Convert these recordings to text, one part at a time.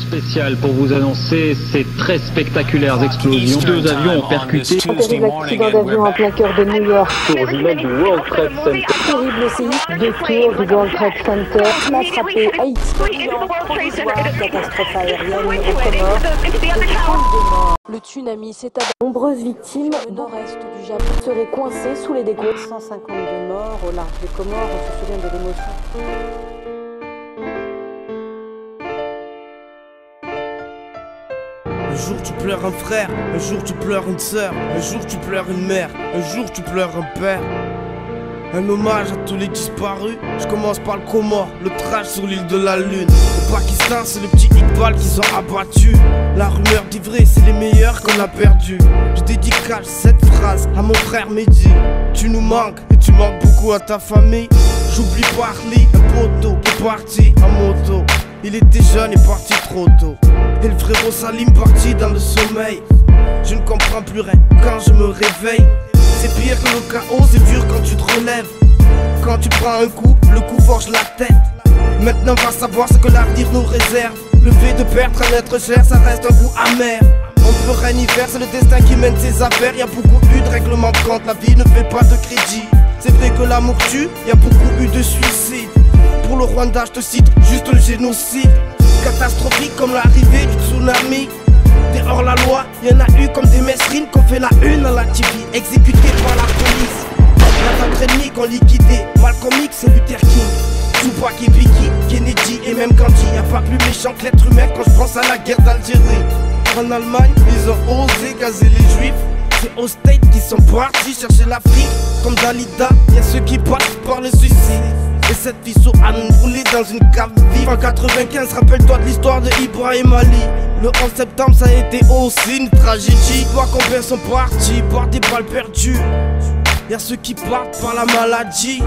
spécial pour vous annoncer ces très spectaculaires explosions. Deux avions ont percuté. Un terrible accident d'avion en plein cœur de New York. Tour jumelle du World Trade Center. Terrible séisme. Deux tours du World Trade Center. L'a frappé Haïti. Catastrophe aérienne aux Comores. 32 morts. Le tsunami s'est abattu. Nombreuses victimes. Le nord-est du Japon serait coincé sous les décombres. 152 morts au large des Comores. On se souvient de l'émotion. Un jour tu pleures un frère, un jour tu pleures une sœur, un jour tu pleures une mère, un jour tu pleures un père. Un hommage à tous les disparus. Je commence par le Comore, le trash sur l'île de la Lune. Au Pakistan c'est le petit Iqbal qu'ils ont abattu. La rumeur d'Ivré c'est les meilleurs qu'on a perdus. Je dédicace cette phrase à mon frère Mehdi. Tu nous manques et tu manques beaucoup à ta famille. J'oublie Barley, un poteau qui est parti en moto. Il était jeune et parti trop tôt. Et le frérot Salim parti dans le sommeil. Je ne comprends plus rien quand je me réveille. C'est pire que le chaos, c'est dur quand tu te relèves. Quand tu prends un coup, le coup forge la tête. Maintenant va savoir ce que l'avenir nous réserve. Le fait de perdre un être cher, ça reste un goût amer. On peut rien y faire, c'est le destin qui mène ses affaires. Y'a beaucoup eu de règlements de compte, la vie ne fait pas de crédit. C'est vrai que l'amour tue, y'a beaucoup eu de suicides. Pour le Rwanda, je te cite juste le génocide. Catastrophique comme l'arrivée du tsunami. Des hors-la-loi, y'en a eu comme des mesrines qu'on fait la une à la TV, exécutés par la police. La vague ennemis qu'on liquidé, Malcolm X et Luther King, Tupac et Biggie, Kennedy et même Gandhi. Y'a pas plus méchant que l'être humain quand je pense à la guerre d'Algérie. En Allemagne, ils ont osé gazer les juifs. C'est aux States qui sont partis chercher l'Afrique. Comme Dalida, y'a ceux qui passent par le suicide. Et cette fille sous Anne roulée dans une cave vive. En 95, rappelle-toi de l'histoire de Ibrahim Ali. Le 11 septembre ça a été aussi une tragédie. Toi combien sont partis par des balles perdues. Y'a ceux qui partent par la maladie.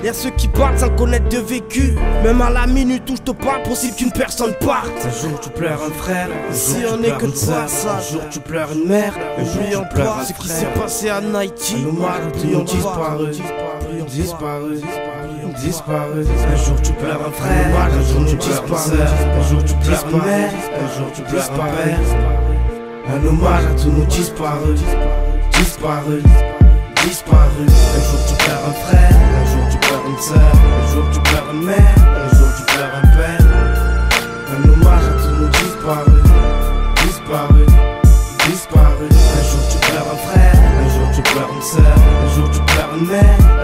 Y'a ceux qui partent sans connaître de vécu. Même à la minute où je te parle, possible qu'une personne parte. Un jour tu pleures un frère, si on est que de passage. Un jour tu pleures une mère, n'oublions pas ce qui s'est passé à Haïti. Nos marques ont disparu, disparu. Un jour tu pleures un frère, un jour tu disparais. Un jour tu pleures une mère, un jour tu pleures un père. Un hommage à tous nos disparus, disparus. Un jour tu pleures un frère, un jour tu pleures une sœur, un jour tu pleures une mère, un jour tu pleures un père. Un hommage à tous nos disparus, disparus. Un jour tu pleures un frère, un jour tu pleures une sœur, un jour tu pleures une mère.